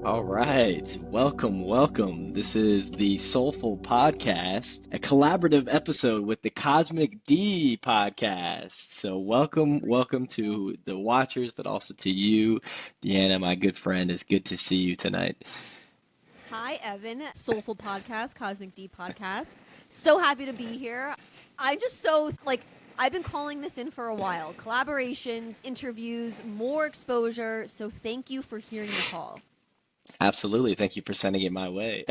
All right. Welcome, welcome. This is the Soulful Podcast, a collaborative episode with the Cosmic Dee Podcast. So welcome to the watchers, but also to you, Deanna, my good friend. It's good to see you tonight. Hi, Evan. Soulful Podcast, Cosmic Dee Podcast. So happy to be here. I'm just I've been calling this in for a while. Collaborations, interviews, more exposure. So thank you for hearing the call. Absolutely. Thank you for sending it my way.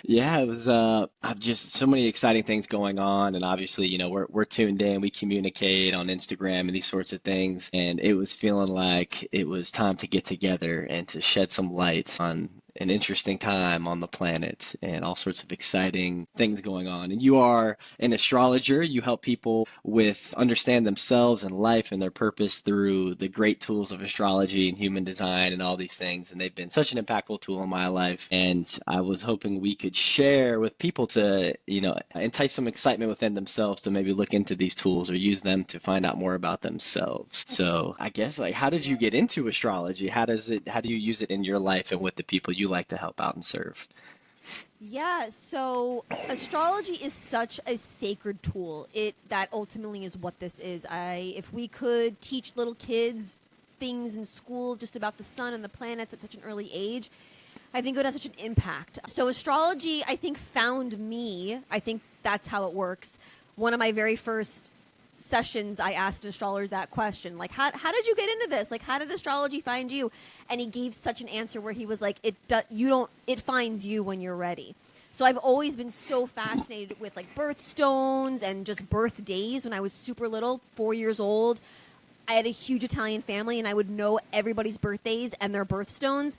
Yeah, it was I've just so many exciting things going on, and obviously, we're tuned in, we communicate on Instagram and these sorts of things, and it was feeling like it was time to get together and to shed some light on an interesting time on the planet and all sorts of exciting things going on. And you are an astrologer. You help people with understand themselves and life and their purpose through the great tools of astrology and human design and all these things. And they've been such an impactful tool in my life. And I was hoping we could share with people to, entice some excitement within themselves to maybe look into these tools or use them to find out more about themselves. So I guess, like, how did you get into astrology? How do you use it in your life and with the people you like to help out and serve? Yeah, so astrology is such a sacred tool. That ultimately is what this is. If we could teach little kids things in school just about the sun and the planets at such an early age, I think it would have such an impact. So astrology, I think, found me. I think that's how it works. One of my very first sessions, I asked an astrologer that question, like, how did you get into this? Like, how did astrology find you? And he gave such an answer where he was like, it finds you when you're ready. So I've always been so fascinated with like birthstones and just birthdays. When I was super little, 4 years old, I had a huge Italian family and I would know everybody's birthdays and their birthstones.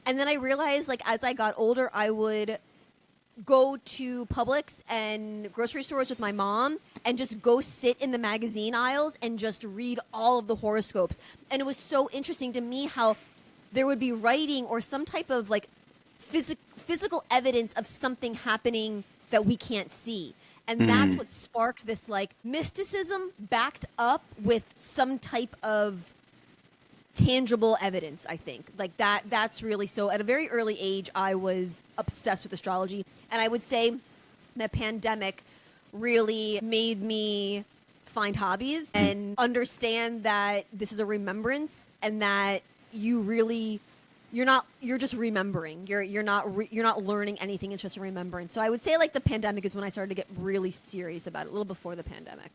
And then I realized, like, as I got older, I would go to Publix and grocery stores with my mom and just go sit in the magazine aisles and just read all of the horoscopes. And it was so interesting to me how there would be writing or some type of like physical evidence of something happening that we can't see. And that's what sparked this like mysticism backed up with some type of tangible evidence. I think like that's really, so at a very early age I was obsessed with astrology, and I would say the pandemic really made me find hobbies and understand that this is a remembrance and that you're just remembering. You're not learning anything. It's just a remembrance. So I would say like the pandemic is when I started to get really serious about it, a little before the pandemic.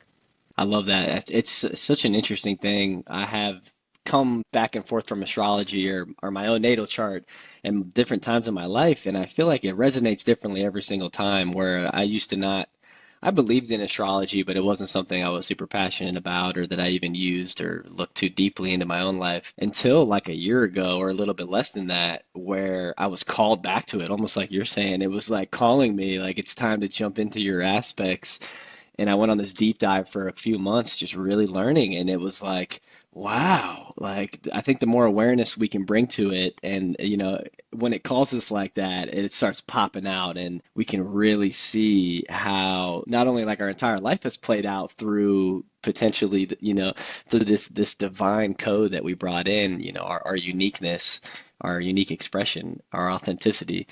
I love that. It's such an interesting thing. I have come back and forth from astrology or my own natal chart and different times in my life, and I feel like it resonates differently every single time. Where I used to not, I believed in astrology, but it wasn't something I was super passionate about or that I even used or looked too deeply into my own life until like a year ago or a little bit less than that, where I was called back to it, almost like you're saying. It was like calling me, like, it's time to jump into your aspects. And I went on this deep dive for a few months, just really learning. And it was like, wow, like, I think the more awareness we can bring to it, and, when it calls us like that, it starts popping out, and we can really see how not only like our entire life has played out through potentially, through this divine code that we brought in, our uniqueness, our unique expression, our authenticity,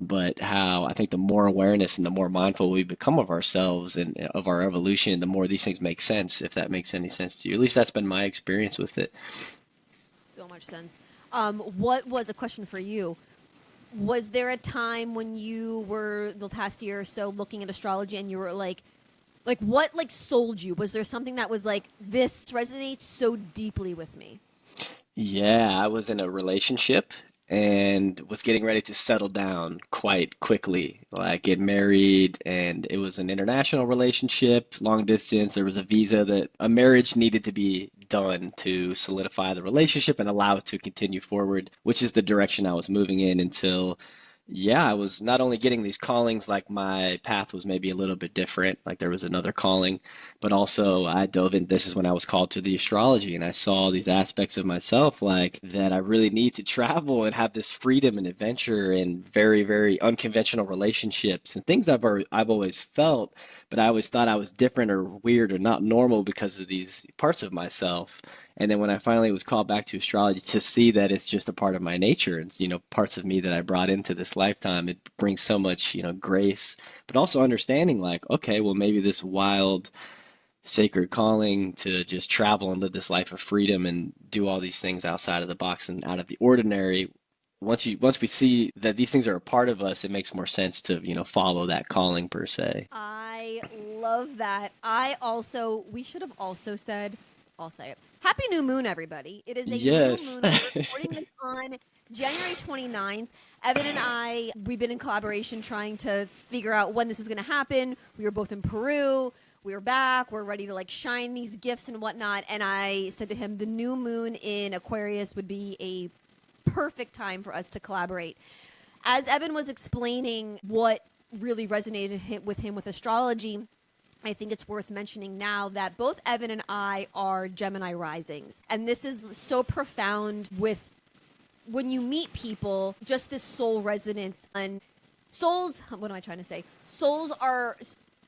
but how I think the more awareness and the more mindful we become of ourselves and of our evolution, the more these things make sense, if that makes any sense to you. At least that's been my experience with it. So much sense. What was a question for you? Was there a time when you were the past year or so looking at astrology and you were like what like sold you? Was there something that was like, this resonates so deeply with me? Yeah, I was in a relationship and was getting ready to settle down quite quickly, like get married, and it was an international relationship, long distance. There was a visa that a marriage needed to be done to solidify the relationship and allow it to continue forward, which is the direction I was moving in until, yeah, I was not only getting these callings, like my path was maybe a little bit different, like there was another calling, but also I dove in. This is when I was called to the astrology, and I saw these aspects of myself, like that I really need to travel and have this freedom and adventure and very, very unconventional relationships and things I've always felt, but I always thought I was different or weird or not normal because of these parts of myself. And then when I finally was called back to astrology to see that it's just a part of my nature and, parts of me that I brought into this lifetime, it brings so much, grace, but also understanding like, okay, well, maybe this wild, sacred calling to just travel and live this life of freedom and do all these things outside of the box and out of the ordinary. Once we see that these things are a part of us, it makes more sense to, follow that calling per se. I love that. We should have also said, I'll say it. Happy New Moon, everybody. It is a new Yes. moon. We're recording this on January 29th. Evan and I, we've been in collaboration trying to figure out when this was going to happen. We were both in Peru. We were back. We're ready to like shine these gifts and whatnot. And I said to him, the new moon in Aquarius would be a perfect time for us to collaborate. As Evan was explaining what really resonated with him with astrology, I think it's worth mentioning now that both Evan and I are Gemini risings. And this is so profound with when you meet people, just this soul resonance. And souls, what am I trying to say? Souls are,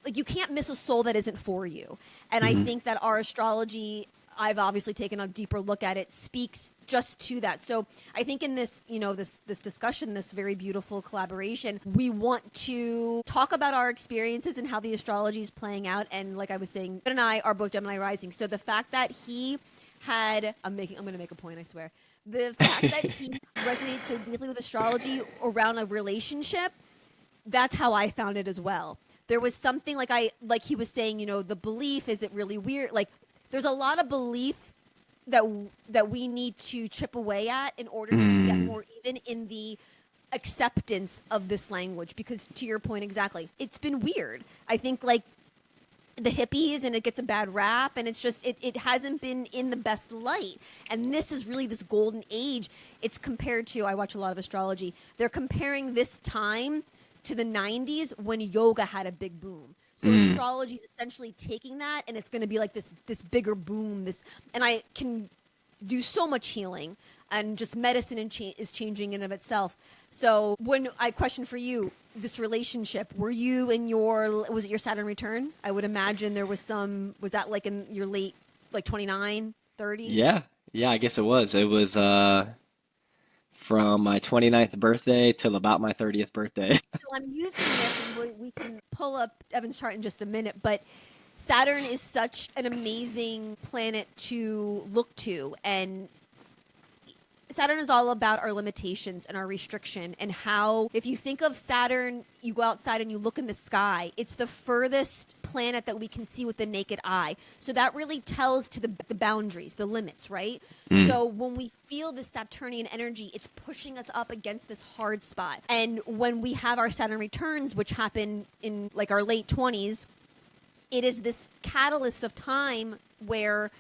like, you can't miss a soul that isn't for you. And I think that our astrology, I've obviously taken a deeper look at it, speaks just to that. So I think in this, this discussion, this very beautiful collaboration, we want to talk about our experiences and how the astrology is playing out. And like I was saying, Ben and I are both Gemini rising. So the fact that he had, I'm going to make a point, I swear. The fact that he resonates so deeply with astrology around a relationship, that's how I found it as well. There was something like he was saying, the belief, is it really weird? Like, there's a lot of belief that we need to chip away at in order to get more even in the acceptance of this language. Because to your point, exactly, it's been weird. I think like the hippies, and it gets a bad rap, and it's just it hasn't been in the best light. And this is really this golden age. It's compared to, I watch a lot of astrology, they're comparing this time to the 90s when yoga had a big boom. So astrology is essentially taking that, and it's going to be like this bigger boom. And I can do so much healing, and just medicine is changing in of itself. So when I question for you, this relationship, were you was it your Saturn return? I would imagine there was was that like in your late, like 29, 30? Yeah. Yeah, I guess it was. It was from my 29th birthday till about my 30th birthday. So I'm using this, and we can pull up Evan's chart in just a minute, but Saturn is such an amazing planet to look to, and Saturn is all about our limitations and our restriction, and how, if you think of Saturn, you go outside and you look in the sky, it's the furthest planet that we can see with the naked eye. So that really tells to the boundaries, the limits, right? So when we feel this Saturnian energy, it's pushing us up against this hard spot. And when we have our Saturn returns, which happen in like our late 20s, it is this catalyst of time where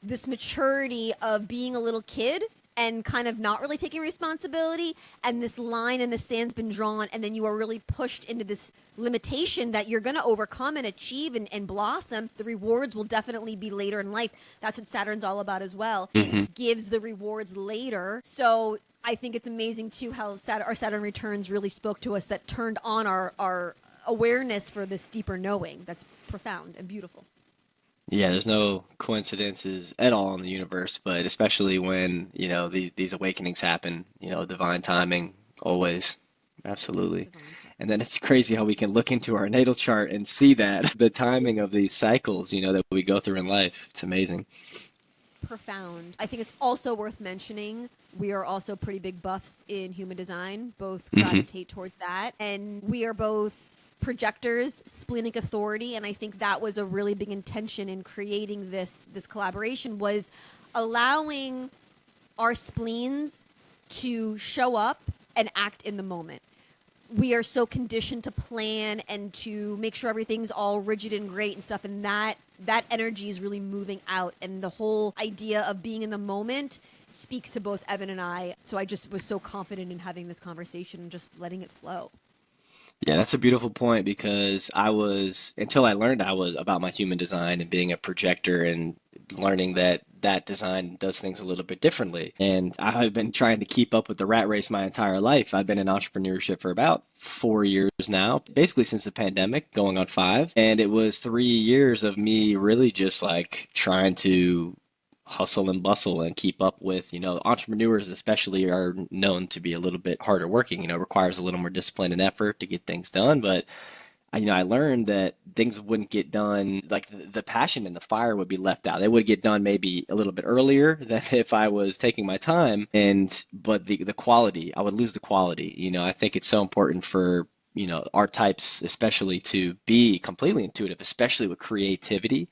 this maturity of being a little kid and kind of not really taking responsibility, and this line in the sand's been drawn, and then you are really pushed into this limitation that you're going to overcome and achieve and blossom. The rewards will definitely be later in life. That's what Saturn's all about as well. It gives the rewards later. So I think it's amazing too how our Saturn returns really spoke to us, that turned on our awareness for this deeper knowing. That's profound and beautiful. Yeah, there's no coincidences at all in the universe, but especially when, these awakenings happen, divine timing, always. Absolutely. And then it's crazy how we can look into our natal chart and see that, the timing of these cycles, that we go through in life. It's amazing. Profound. I think it's also worth mentioning, we are also pretty big buffs in human design, both gravitate towards that. And we are both projectors, splenic authority, and I think that was a really big intention in creating this collaboration, was allowing our spleens to show up and act in the moment. We are so conditioned to plan and to make sure everything's all rigid and great and stuff, and that energy is really moving out, and the whole idea of being in the moment speaks to both Evan and I. So I just was so confident in having this conversation and just letting it flow. Yeah, that's a beautiful point, because until I learned about my human design and being a projector and learning that design does things a little bit differently. And I have been trying to keep up with the rat race my entire life. I've been in entrepreneurship for about 4 years now, basically since the pandemic, going on 5. And it was 3 years of me really just like trying to hustle and bustle and keep up with, entrepreneurs especially are known to be a little bit harder working, requires a little more discipline and effort to get things done. But I learned that things wouldn't get done, like the passion and the fire would be left out. They would get done maybe a little bit earlier than if I was taking my time, but the quality, I would lose the quality. I think it's so important for, our types especially to be completely intuitive, especially with creativity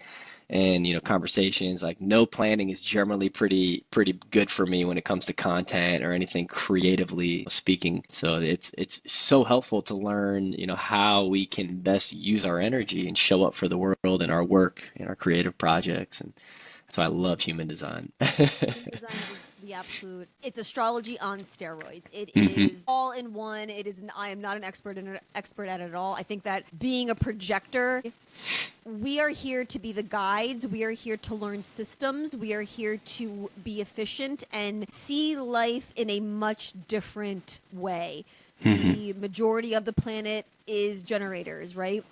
and conversations. Like no planning is generally pretty good for me when it comes to content or anything creatively speaking. So it's so helpful to learn how we can best use our energy and show up for the world and our work and our creative projects. And that's why I love human design. Human design is the absolute. It's astrology on steroids. It Hmm. is all in one. It is. I am not an expert at it at all. I think that being a projector, we are here to be the guides. We are here to learn systems. We are here to be efficient and see life in a much different way. Hmm. The majority of the planet is generators, right?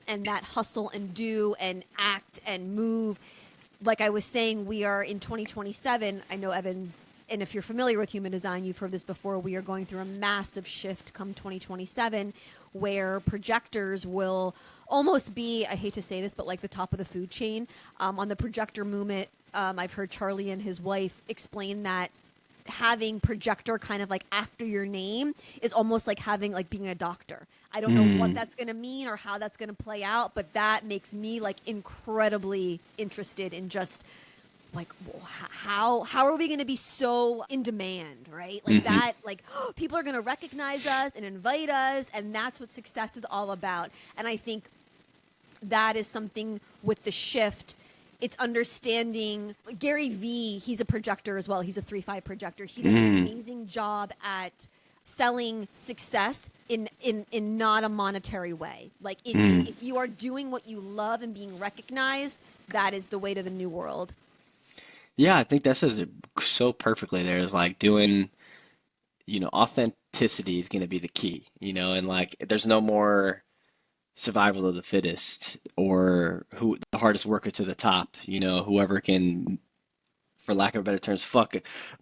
And that hustle and do and act and move. Like I was saying, we are in 2027. I know Evans, and if you're familiar with human design, you've heard this before. We are going through a massive shift come 2027 where projectors will almost be, I hate to say this, but like the top of the food chain. On the projector movement, I've heard Charlie and his wife explain that having projector kind of like after your name is almost like having like being a doctor. I don't know what that's going to mean or how that's going to play out, but that makes me like incredibly interested in just like how are we going to be so in demand, right? Like that, like people are going to recognize us and invite us, and that's what success is all about. And I think that is something with the shift. It's understanding Gary Vee, he's a projector as well. He's a 3/5 projector. He does an amazing job at selling success in not a monetary way. Like if you are doing what you love and being recognized, that is the way to the new world. Yeah, I think that says it so perfectly there. Is like doing, authenticity is going to be the key, and like there's no more survival of the fittest or who the hardest worker to the top, whoever can, for lack of better terms, fuck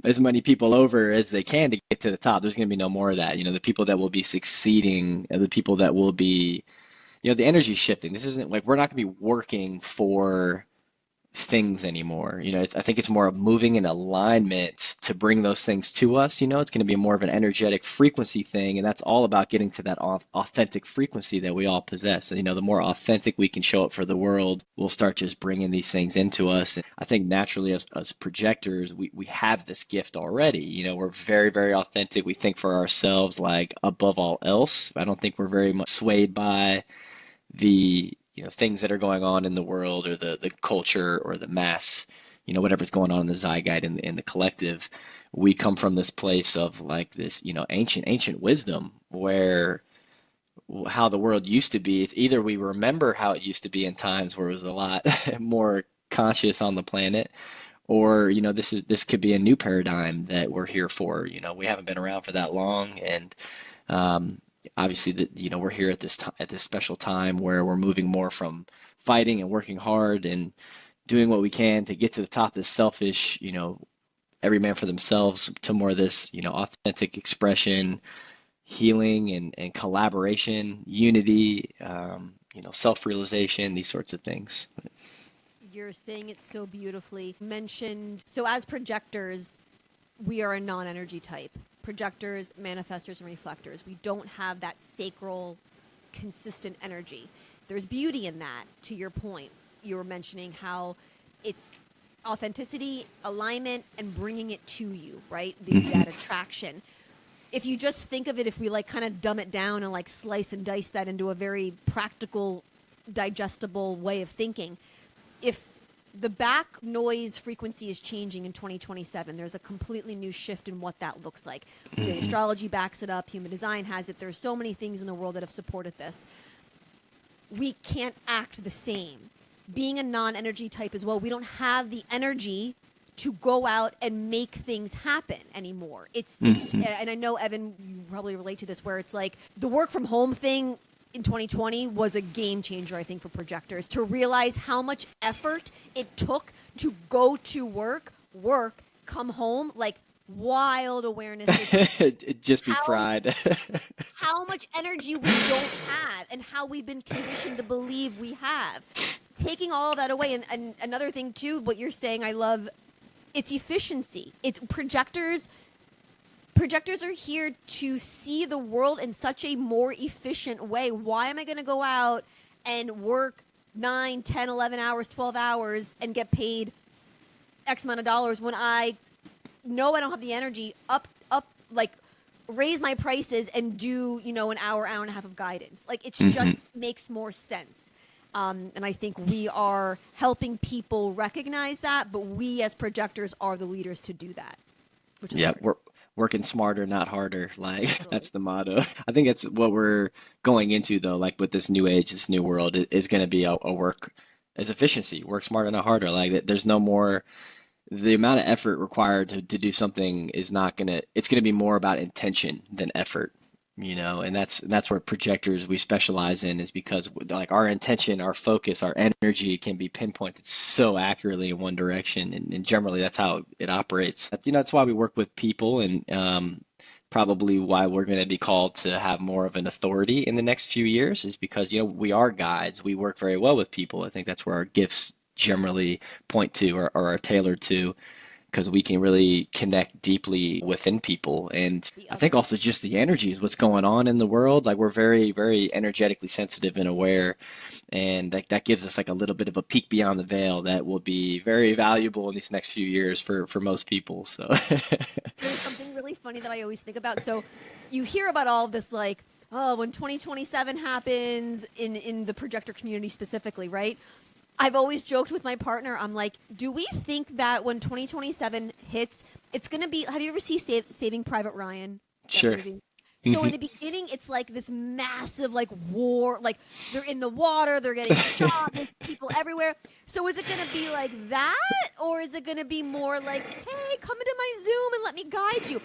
as many people over as they can to get to the top. There's going to be no more of that. The people that will be succeeding, the people that will be, the energy shifting. This isn't like we're not going to be working for things anymore. I think it's more of moving in alignment to bring those things to us. It's going to be more of an energetic frequency thing, and that's all about getting to that authentic frequency that we all possess. And, the more authentic we can show up for the world, we'll start just bringing these things into us. And I think naturally as projectors, we have this gift already. We're very, very authentic. We think for ourselves like above all else. I don't think we're very much swayed by the things that are going on in the world or the culture or the mass, whatever's going on in the zeitgeist in the collective. We come from this place of like this ancient wisdom where how the world used to be. It's either we remember how it used to be in times where it was a lot more conscious on the planet, or this could be a new paradigm that we're here for. We haven't been around for that long, and obviously that we're here at this special time where we're moving more from fighting and working hard and doing what we can to get to the top of this selfish, every man for themselves, to more of this authentic expression, healing and collaboration, unity, self-realization, these sorts of things. You're saying it so beautifully. Mentioned, so as projectors, we are a non-energy type. Projectors, manifestors, and reflectors. We don't have that sacral, consistent energy. There's beauty in that, to your point. You were mentioning how it's authenticity, alignment, and bringing it to you, right? That attraction. If you just think of it, if we like kind of dumb it down and like slice and dice that into a very practical, digestible way of thinking, if the back noise frequency is changing in 2027. There's a completely new shift in what that looks like. The astrology backs it up. Human design has it. There's so many things in the world that have supported this. We can't act the same. Being a non-energy type as well, we don't have the energy to go out and make things happen anymore. It's and I know, Evan, you probably relate to this, where it's like the work from home thing in 2020 was a game changer, I think, for projectors, to realize how much effort it took to go to work, come home, like wild awarenesses. Just be how fried. how much energy we don't have and how we've been conditioned to believe we have. Taking all of that away. And another thing too, what you're saying, I love, it's efficiency. It's projectors are here to see the world in such a more efficient way. Why am I going to go out and work 9, 10, 11 hours, 12 hours and get paid X amount of dollars when I know I don't have the energy like raise my prices and do, an hour and a half of guidance. Like it's just makes more sense. And I think we are helping people recognize that, but we as projectors are the leaders to do that, which is Yeah, hard. we're working smarter, not harder. Like Totally. that's the motto. I think that's what we're going into though, like with this new age, this new world, is going to be a work as efficiency, work smarter, not harder. Like there's no more, the amount of effort required to do something is not gonna, it's gonna be more about intention than effort, and that's where projectors we specialize in, is because like our intention, our focus, our energy can be pinpointed so accurately in one direction, and generally that's how it operates. That's why we work with people, and probably why we're going to be called to have more of an authority in the next few years, is because we are guides. We work very well with people. I think that's where our gifts generally point to, or are tailored to, because we can really connect deeply within people. And I think also just the energy is what's going on in the world. Like we're very, very energetically sensitive and aware, and that gives us like a little bit of a peek beyond the veil that will be very valuable in these next few years for most people. So There's something really funny that I always think about. So you hear about all of this, like, oh, when 2027 happens in the projector community specifically, right? I've always joked with my partner. I'm like, do we think that when 2027 hits, it's going to be, have you ever seen Saving Private Ryan? sure. So in the beginning, it's like this massive like war, like they're in the water, they're getting shot, there's people everywhere. So is it going to be like that, or is it going to be more like, hey, come into my Zoom and let me guide you?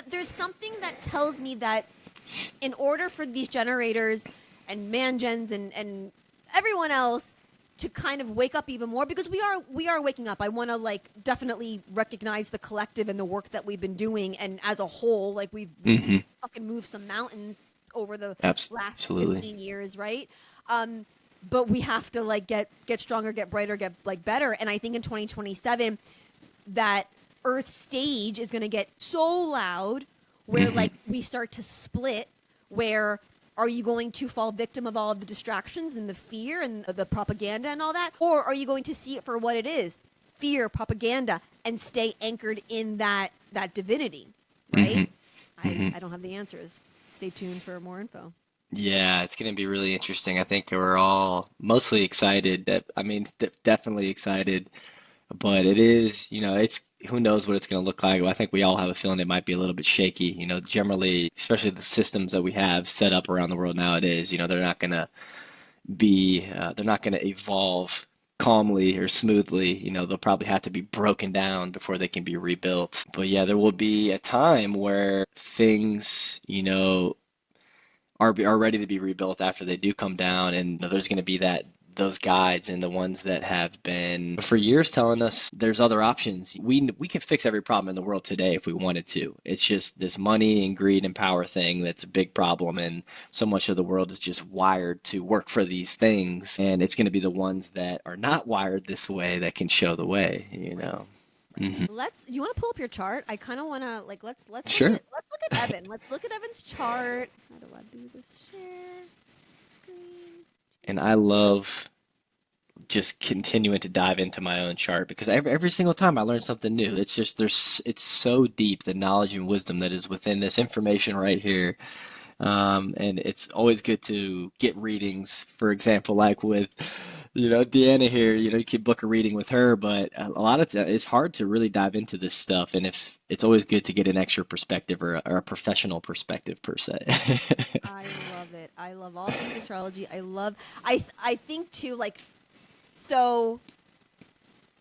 There's something that tells me that in order for these generators and man-gens and everyone else to kind of wake up even more, because we are waking up. I want to like definitely recognize the collective and the work that we've been doing, and as a whole, like we've fucking moved some mountains over the last Absolutely. 15 years, right? But we have to like get stronger, get brighter, get like better. And I think in 2027 that Earth stage is going to get so loud where like we start to split, where are you going to fall victim of all of the distractions and the fear and the propaganda and all that? Or are you going to see it for what it is? Fear, propaganda, and stay anchored in that divinity, right? I don't have the answers. Stay tuned for more info. Yeah, it's going to be really interesting. I think we're all mostly excited. I mean, definitely excited, but it is, it's, who knows what it's going to look like. I think we all have a feeling it might be a little bit shaky. Generally, especially the systems that we have set up around the world nowadays, they're not going to evolve calmly or smoothly. They'll probably have to be broken down before they can be rebuilt. But yeah, there will be a time where things, are ready to be rebuilt after they do come down, and there's going to be those guides and the ones that have been for years telling us there's other options. We can fix every problem in the world today if we wanted to. It's just this money and greed and power thing that's a big problem, and so much of the world is just wired to work for these things, and it's going to be the ones that are not wired this way that can show the way. Do you want to pull up your chart? I kind of want to like let's Sure. look at Evan. Let's look at Evan's chart. How do I do this? Share screen. And I love just continuing to dive into my own chart, because every single time I learn something new. It's just it's so deep, the knowledge and wisdom that is within this information right here. And it's always good to get readings. For example, like with Deanna here, you can book a reading with her, but a lot of it's hard to really dive into this stuff. And if it's always good to get an extra perspective, or a professional perspective per se. I love it. I love all things astrology. I think too, like, so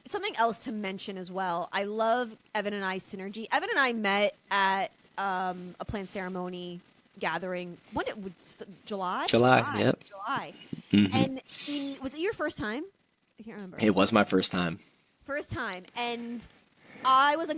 something else to mention as well. I love Evan and I's synergy. Evan and I met at a plant ceremony gathering. When it would July, July, yep. July. Hmm. And was it your first time? I can't remember. It was my first time. First time, and I was a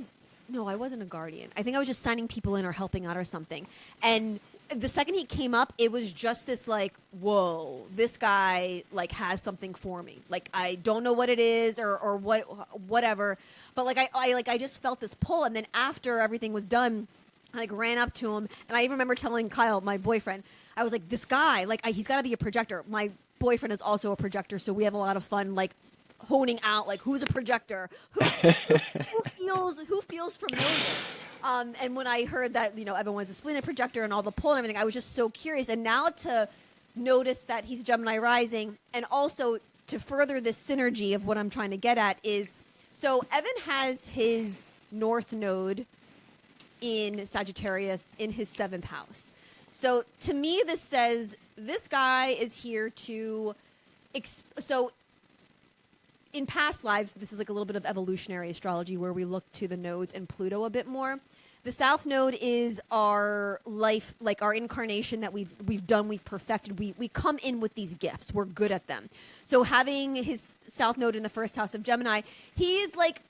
no, I wasn't a guardian. I think I was just signing people in or helping out or something. And the second he came up, it was just this like, whoa, this guy like has something for me. Like I don't know what it is or whatever, but like I just felt this pull. And then after everything was done, I like ran up to him, and I even remember telling Kyle, my boyfriend, I was like, this guy, like he's got to be a projector. My boyfriend is also a projector, so we have a lot of fun like honing out like who's a projector, who feels familiar. And when I heard that, Evan was a splenic projector and all the pull and everything, I was just so curious. And now to notice that he's Gemini rising, and also to further this synergy of what I'm trying to get at is, so Evan has his North Node in Sagittarius in his 7th house. So to me, this says this guy is here to, so in past lives, this is like a little bit of evolutionary astrology where we look to the nodes and Pluto a bit more. The South Node is our life, like our incarnation that we've done, we've perfected. We come in with these gifts. We're good at them. So having his South Node in the 1st house of Gemini, he is like,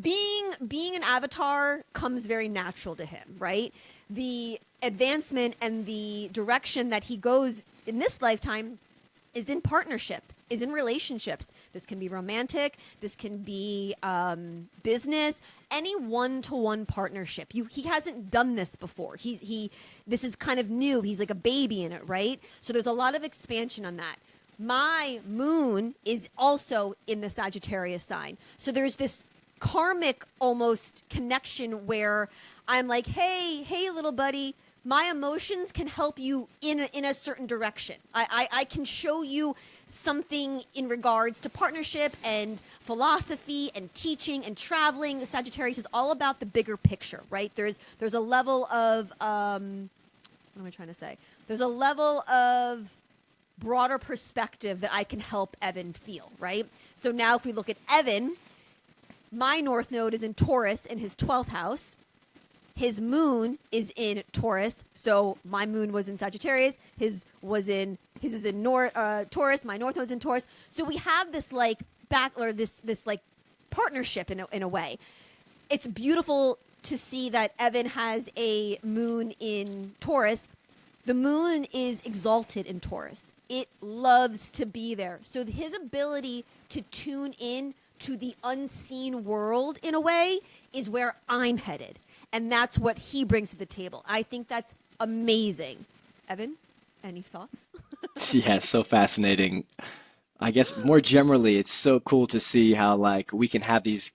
being an avatar comes very natural to him, right? The advancement and the direction that he goes in this lifetime is in partnership, is in relationships. This can be romantic. This can be business. Any one-to-one partnership. He hasn't done this before. This is kind of new. He's like a baby in it, right? So there's a lot of expansion on that. My moon is also in the Sagittarius sign. So there's this karmic almost connection where I'm like, hey, little buddy, my emotions can help you in a certain direction. I can show you something in regards to partnership and philosophy and teaching and traveling. Sagittarius is all about the bigger picture, right? There's a level of, what am I trying to say? There's a level of broader perspective that I can help Evan feel, right? So now if we look at Evan, my North Node is in Taurus in his 12th house. His moon is in Taurus, so my moon was in Sagittarius. His is in Taurus. My North Node's in Taurus. So we have this like this like partnership in a way. It's beautiful to see that Evan has a moon in Taurus. The moon is exalted in Taurus. It loves to be there. So his ability to tune in to the unseen world in a way is where I'm headed. And that's what he brings to the table. I think that's amazing. Evan, any thoughts? Yeah, it's so fascinating. I guess more generally, it's so cool to see how like we can have these,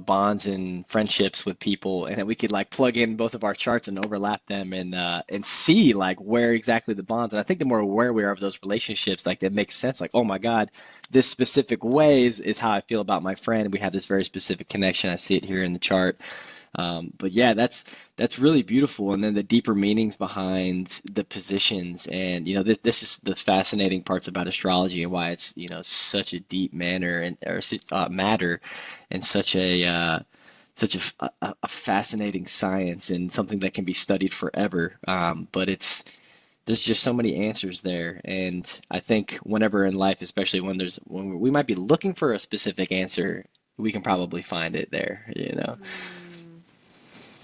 bonds and friendships with people, and that we could like plug in both of our charts and overlap them and see like where exactly the bonds. And I think the more aware we are of those relationships, like it makes sense. Like, oh my God, this specific way is how I feel about my friend. We have this very specific connection. I see it here in the chart. But yeah, that's really beautiful. And then the deeper meanings behind the positions, and this is the fascinating parts about astrology and why it's such a deep manner matter, and such a fascinating science, and something that can be studied forever. But there's just so many answers there, and I think whenever in life, especially when we might be looking for a specific answer, we can probably find it there.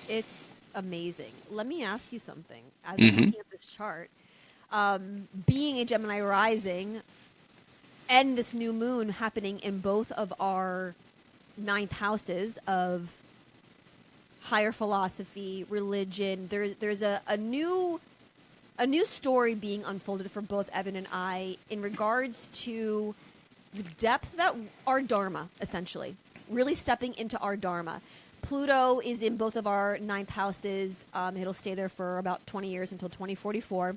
It's amazing. Let me ask you something. As I'm Hmm. looking at this chart, being a Gemini rising and this new moon happening in both of our 9th houses of higher philosophy, religion, there's a new story being unfolded for both Evan and I in regards to the depth that our dharma, essentially, really stepping into our dharma. Pluto is in both of our 9th houses. It'll stay there for about 20 years until 2044.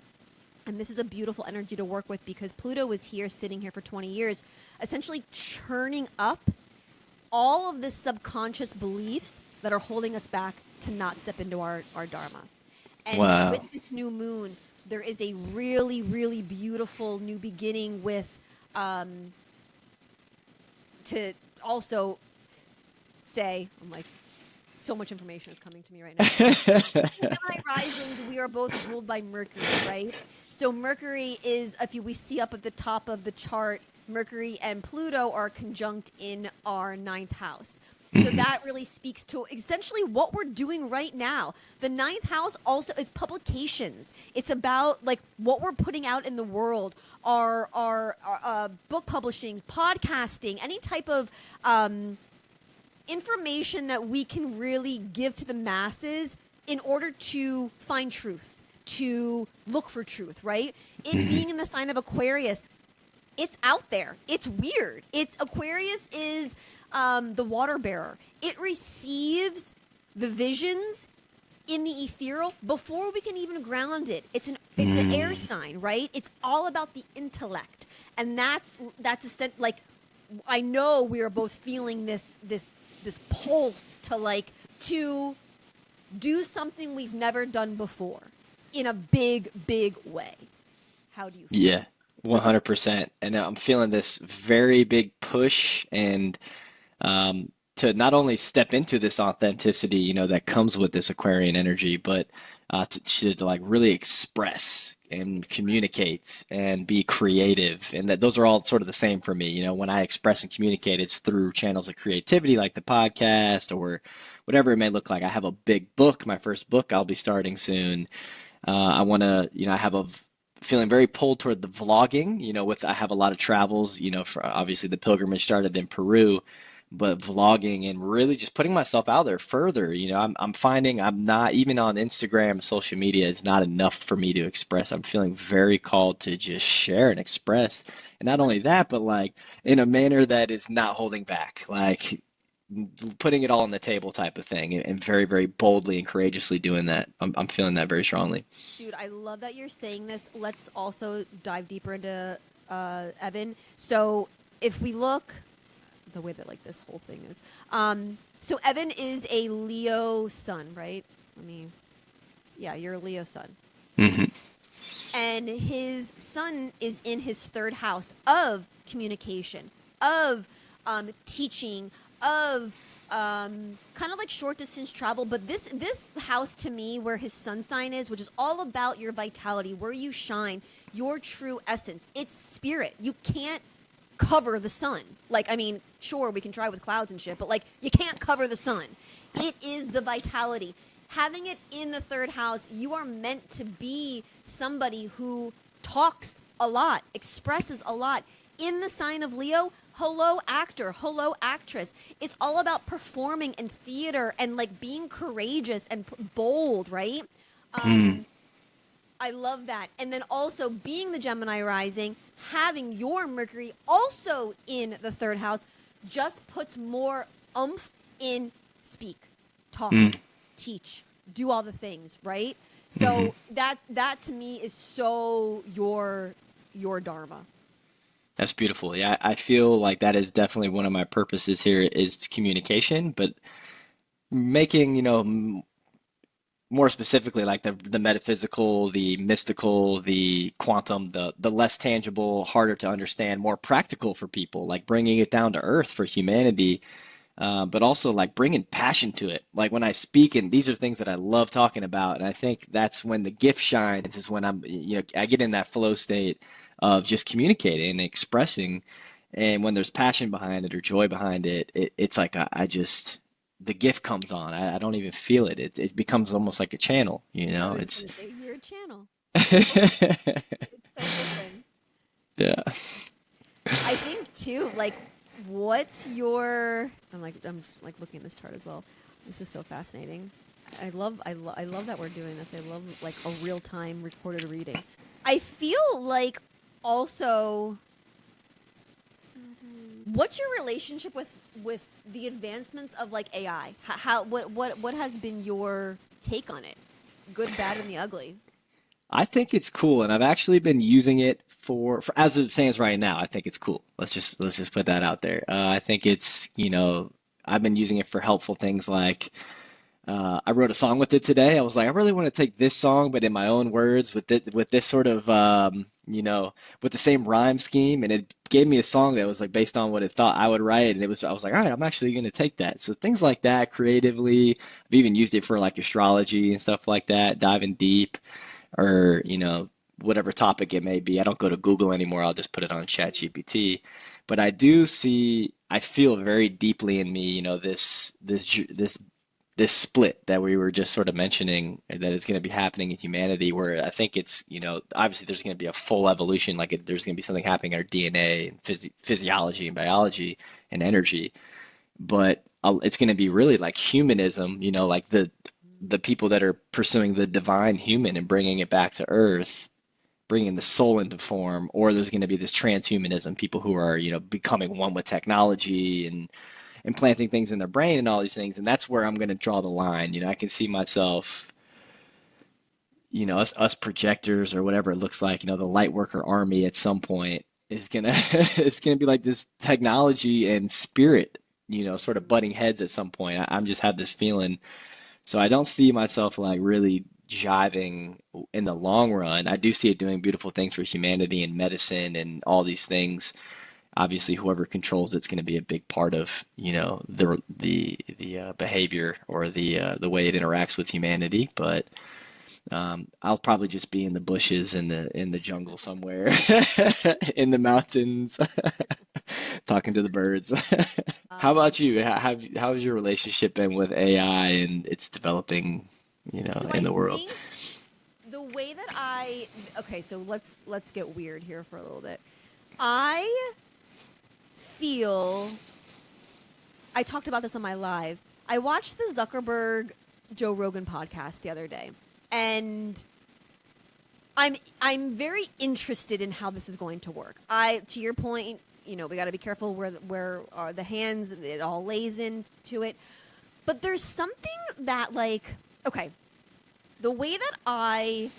And this is a beautiful energy to work with because Pluto was here, sitting here for 20 years, essentially churning up all of the subconscious beliefs that are holding us back to not step into our dharma. And with Wow. this new moon, there is a really, really beautiful new beginning with to also say, I'm like So much information is coming to me right now. Gemini risings, we are both ruled by Mercury, right? So Mercury is, if we see up at the top of the chart, Mercury and Pluto are conjunct in our ninth house. So that really speaks to essentially what we're doing right now. The ninth house also is publications. It's about like what we're putting out in the world, our book publishings, podcasting, any type of information that we can really give to the masses in order to find truth, to look for truth, right? It being in the sign of Aquarius, it's out there. It's weird. Aquarius is the water bearer. It receives the visions in the ethereal before we can even ground it. It's an air sign, right? It's all about the intellect, and that's like, I know we are both feeling this pulse to do something we've never done before in a big way. How do you feel? Yeah, 100%. And I'm feeling this very big push and to not only step into this authenticity, that comes with this Aquarian energy, but to like really express and communicate and be creative. And that those are all sort of the same for me. When I express and communicate, it's through channels of creativity like the podcast or whatever it may look like. I have a big book, my first book I'll be starting soon. I want to, I have a feeling very pulled toward the vlogging, I have a lot of travels, for obviously the pilgrimage started in Peru, but vlogging and really just putting myself out there further. I'm finding I'm not even on Instagram, social media is not enough for me to express. I'm feeling very called to just share and express. And not only that, but like in a manner that is not holding back, like putting it all on the table type of thing, and very, very boldly and courageously doing that. I'm feeling that very strongly. Dude, I love that you're saying this. Let's also dive deeper into Evan. So if we look the way that like this whole thing is, so Evan is a Leo sun, right? You're a Leo sun. And his sun is in his third house of communication, of teaching, of kind of like short distance travel. But this house to me, where his sun sign is, which is all about your vitality, where you shine, your true essence, it's spirit. You can't cover the sun. Like, sure, we can try with clouds and shit, but like, you can't cover the sun. It is the vitality. Having it in the third house, you are meant to be somebody who talks a lot, expresses a lot. In the sign of Leo, hello actor, hello actress. It's all about performing and theater and like being courageous and bold, right? I love that. And then also being the Gemini rising, having your Mercury also in the third house just puts more oomph in speak, talk, teach, do all the things, right? So that to me is so your dharma. That's beautiful. Yeah, I feel like that is definitely one of my purposes here is communication, but making, more specifically like the metaphysical, the mystical, the quantum, the less tangible, harder to understand, more practical for people, like bringing it down to earth for humanity, but also like bringing passion to it. Like when I speak, and these are things that I love talking about, and I think that's when the gift shines, is when I get in that flow state of just communicating and expressing. And when there's passion behind it or joy behind it, it's like the gift comes on. I don't even feel it. It becomes almost like a channel, I was It's gonna say you're a channel. It's so open. Yeah. I think too, like, what's your? I'm just like looking at this chart as well. This is so fascinating. I love that we're doing this. I love like a real time recorded reading. I feel like also, what's your relationship with the advancements of like AI? What has been your take on it? Good, bad, and the ugly. I think it's cool, and I've actually been using it for as it stands right now. I think it's cool. Let's just put that out there. I think it's, I've been using it for helpful things like I wrote a song with it today. I was like, I really want to take this song, but in my own words, with this sort of with the same rhyme scheme, and it gave me a song that was like based on what it thought I would write, and I was like, all right, I'm actually going to take that. So things like that creatively, I've even used it for like astrology and stuff like that, diving deep, or whatever topic it may be. I don't go to Google anymore. I'll just put it on ChatGPT. But I feel very deeply in me, this split that we were just sort of mentioning that is going to be happening in humanity, where I think it's, obviously there's going to be a full evolution, like there's going to be something happening in our DNA and physiology and biology and energy, but it's going to be really like humanism, like the people that are pursuing the divine human and bringing it back to earth, bringing the soul into form, or there's going to be this transhumanism, people who are, becoming one with technology and implanting things in their brain and all these things. And that's where I'm going to draw the line. I can see myself, us projectors or whatever it looks like, the light worker army at some point is gonna it's gonna be like this technology and spirit, sort of butting heads at some point. I'm just have this feeling. So I don't see myself like really jiving in the long run. I do see it doing beautiful things for humanity and medicine and all these things. Obviously, whoever controls it's going to be a big part of, the behavior or the way it interacts with humanity. But I'll probably just be in the bushes in the jungle somewhere, in the mountains, talking to the birds. How Um, about you? How's your relationship been with AI and its developing, so in I the world? think the way that okay, so let's get weird here for a little bit. I feel I talked about this on my live. I watched the Zuckerberg Joe Rogan podcast the other day, and I'm very interested in how this is going to work. To your point, we got to be careful where are the hands, it all lays into it. But there's something that, like, okay, the way that I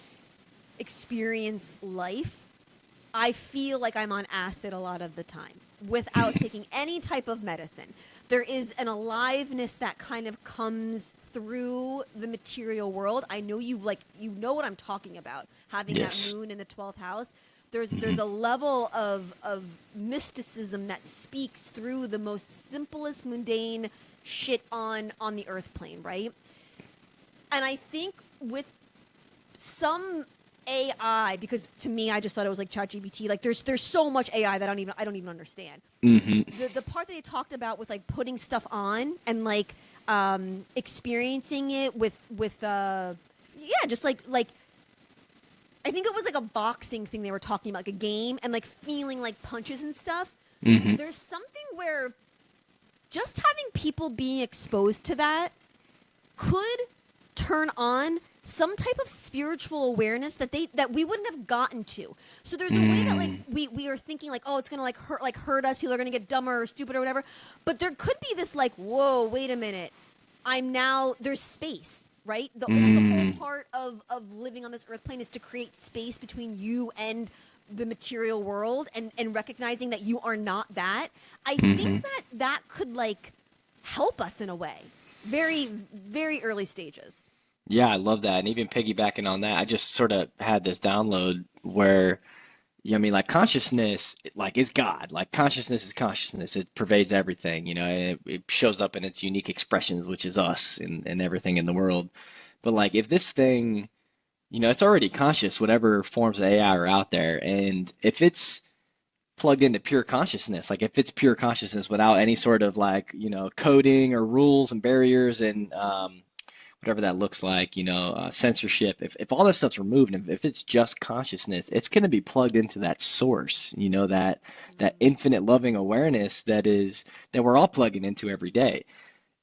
experience life, I feel like I'm on acid a lot of the time without taking any type of medicine. There is an aliveness that kind of comes through the material world. I know you know what I'm talking about, having that Yes. moon in the 12th house. There's Hmm. a level of mysticism that speaks through the most simplest mundane shit on the earth plane, right? And I think with some AI, because to me, I just thought it was like ChatGPT. Like, there's so much AI that I don't even understand. Hmm. The part that they talked about with like putting stuff on and like experiencing it with yeah, just like I think it was like a boxing thing they were talking about, like a game, and like feeling like punches and stuff. Hmm. There's something where just having people being exposed to that could turn on some type of spiritual awareness that we wouldn't have gotten to. So there's a way that like Mm. we are thinking like, oh, it's gonna hurt us. People are gonna get dumber or stupid or whatever. But there could be this like, whoa, wait a minute. There's space, right? Isn't the whole Mm. part of living on this earth plane is to create space between you and the material world, and recognizing that you are not that. I think Hmm. that could like help us in a way. Very, very early stages. Yeah, I love that. And even piggybacking on that, I just sort of had this download where, I mean, like consciousness, like is God. Like consciousness is consciousness. It pervades everything, and it shows up in its unique expressions, which is us and everything in the world. But like if this thing, it's already conscious, whatever forms of AI are out there. And if it's plugged into pure consciousness, like if it's pure consciousness without any sort of like, coding or rules and barriers and whatever that looks like, censorship, if all this stuff's removed and if it's just consciousness, it's going to be plugged into that source, that Mm. infinite loving awareness that we're all plugging into every day.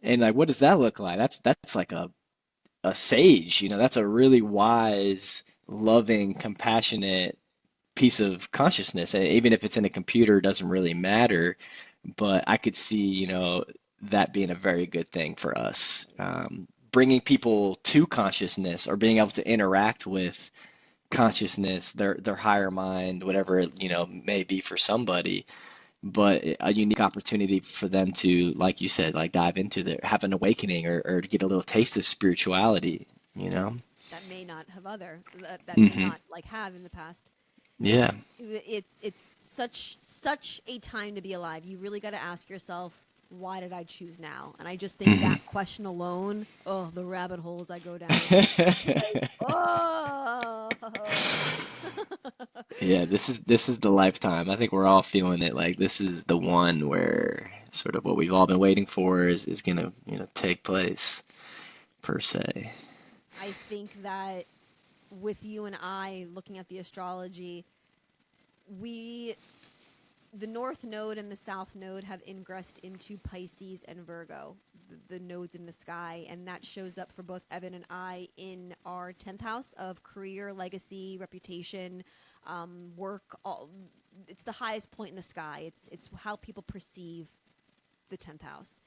And like, what does that look like? That's like a sage, that's a really wise, loving, compassionate piece of consciousness. And even if it's in a computer, it doesn't really matter. But I could see, that being a very good thing for us. Bringing people to consciousness or being able to interact with consciousness, their higher mind, whatever it, may be for somebody, but a unique opportunity for them to, like you said, like dive into have an awakening or to get a little taste of spirituality, you know? That may not have other that may Hmm. not like have in the past. Yeah. It's such a time to be alive. You really got to ask yourself, why did I choose now? And I just think Mhm. that question alone, oh, the rabbit holes I go down. It's like, oh. Yeah, this is the lifetime. I think we're all feeling it. Like this is the one where sort of what we've all been waiting for is gonna, take place per se. I think that with you and I looking at the astrology, we the North Node and the South Node have ingressed into Pisces and Virgo, the nodes in the sky, and that shows up for both Evan and I in our 10th house of career, legacy, reputation, work. It's the highest point in the sky. It's how people perceive the 10th house,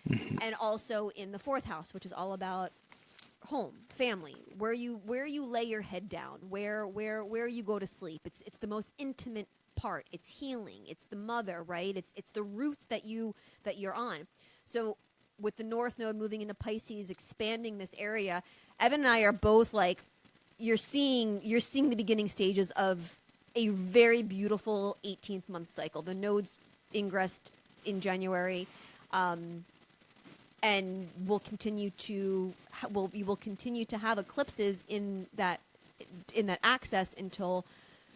Mhm. and also in the 4th house, which is all about home, family, where you lay your head down, where you go to sleep. It's the most intimate part. It's healing. It's the mother, right? It's the roots that you're on. So with the North Node moving into Pisces, expanding this area, Evan and I are both like, you're seeing the beginning stages of a very beautiful 18th month cycle. The nodes ingressed in January. And we will continue to have eclipses in that axis until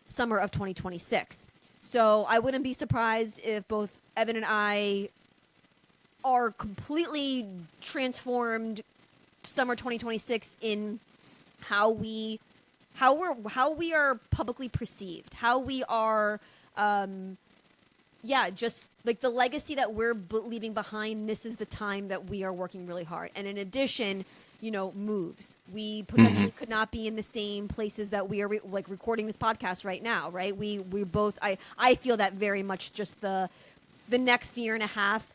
summer of 2026. So I wouldn't be surprised if both Evan and I are completely transformed summer 2026 in how we are publicly perceived, how we are just like the legacy that we're leaving behind. This is the time that we are working really hard. And in addition, moves. We potentially could not be in the same places that we are recording this podcast right now, right? We both, I feel that very much just the next year and a half.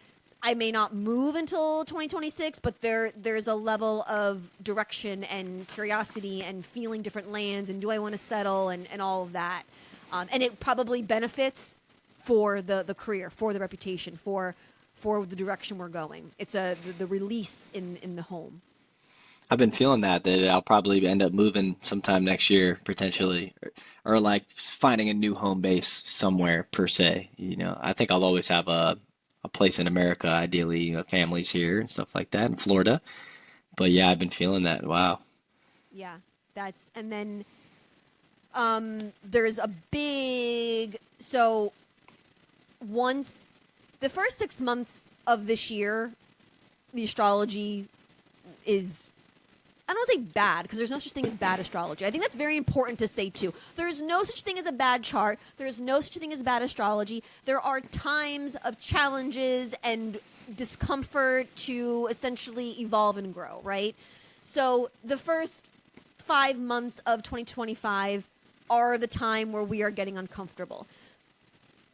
I may not move until 2026, but there's a level of direction and curiosity and feeling different lands and do I want to settle and all of that. And it probably benefits for the career, for the reputation, for the direction we're going. It's the release in the home. I've been feeling that I'll probably end up moving sometime next year, potentially, or like finding a new home base somewhere Yes. per se. I think I'll always have a place in America, ideally, families here and stuff like that in Florida. But yeah, I've been feeling that. Wow. Yeah. And then there's a big, so once the first 6 months of this year, the astrology is, I don't want to say bad, because there's no such thing as bad astrology. I think that's very important to say too. There's no such thing as a bad chart. There's no such thing as bad astrology. There are times of challenges and discomfort to essentially evolve and grow, right? So the first 5 months of 2025 are the time where we are getting uncomfortable.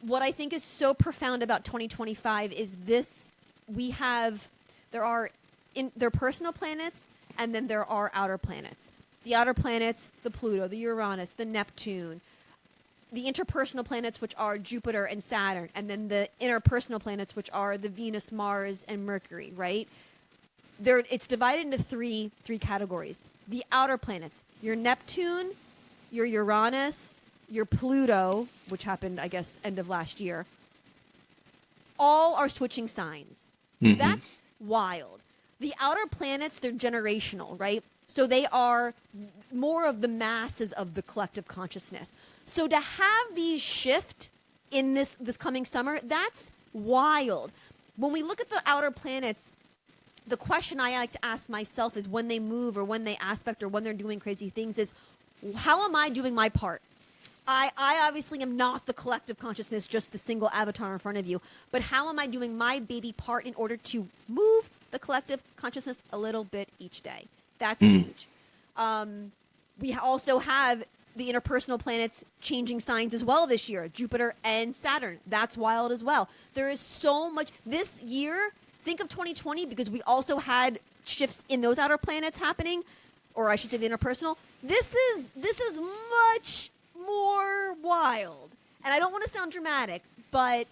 What I think is so profound about 2025 is there are personal planets, and then there are outer planets. The outer planets, the Pluto, the Uranus, the Neptune, the interpersonal planets, which are Jupiter and Saturn, and then the interpersonal planets, which are the Venus, Mars, and Mercury, right? It's divided into three categories. The outer planets, your Neptune, your Uranus, your Pluto, which happened, I guess, end of last year, all are switching signs. Hmm. That's wild. The outer planets, they're generational, right? So they are more of the masses of the collective consciousness. So to have these shift in this coming summer, that's wild. When we look at the outer planets, the question I like to ask myself is when they move or when they aspect or when they're doing crazy things is, how am I doing my part? I obviously am not the collective consciousness, just the single avatar in front of you. But how am I doing my baby part in order to move the collective consciousness a little bit each day? That's huge. We also have the interpersonal planets changing signs as well this year. Jupiter and Saturn. That's wild as well. There is so much. This year, think of 2020, because we also had shifts in those outer planets happening, or I should say the interpersonal. This is much more wild. And I don't want to sound dramatic, but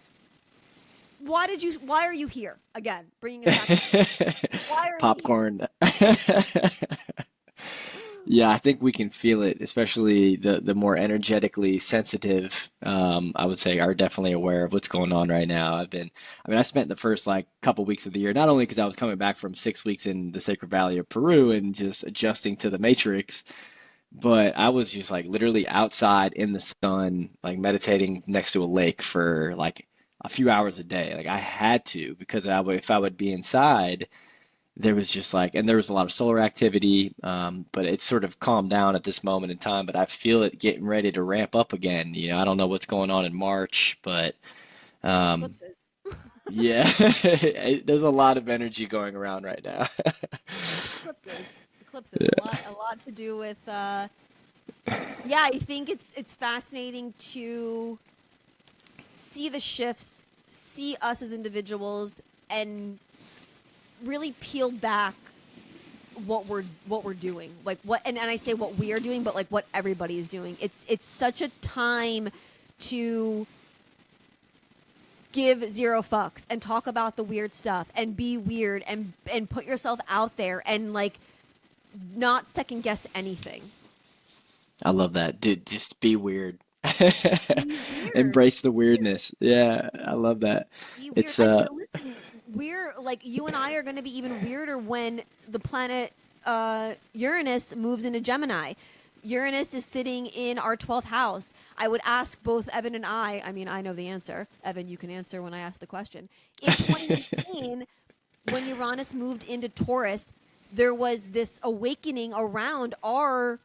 why are you here again? Bringing it back. Why are you here? Popcorn. Yeah, I think we can feel it, especially the more energetically sensitive, I would say are definitely aware of what's going on right now. I spent the first like couple weeks of the year, not only because I was coming back from 6 weeks in the Sacred Valley of Peru and just adjusting to the matrix, but I was just like literally outside in the sun, like meditating next to a lake for like a few hours a day. Like I had to because if I would be inside, there was just like, and there was a lot of solar activity, but it's sort of calmed down at this moment in time. But I feel it getting ready to ramp up again. I don't know what's going on in March, but um, Eclipses. yeah, there's a lot of energy going around right now. Eclipses. A lot to do with. Yeah, I think it's fascinating to see the shifts, see us as individuals, and really peel back what we're doing, like what, and I say what we are doing, but like what everybody is doing. It's such a time to give zero fucks and talk about the weird stuff and be weird and put yourself out there and like not second guess anything. I love that, dude. Just be weird. Be weird. Embrace the Be weird. weirdness. Yeah, I love that. Be weird. It's Listen, we're like you and I are going to be even weirder when the planet Uranus moves into Gemini. Uranus is sitting in our 12th house. I would ask both Evan and I mean, I know the answer. Evan, you can answer when I ask the question. In 2019, when Uranus moved into Taurus, there was this awakening around our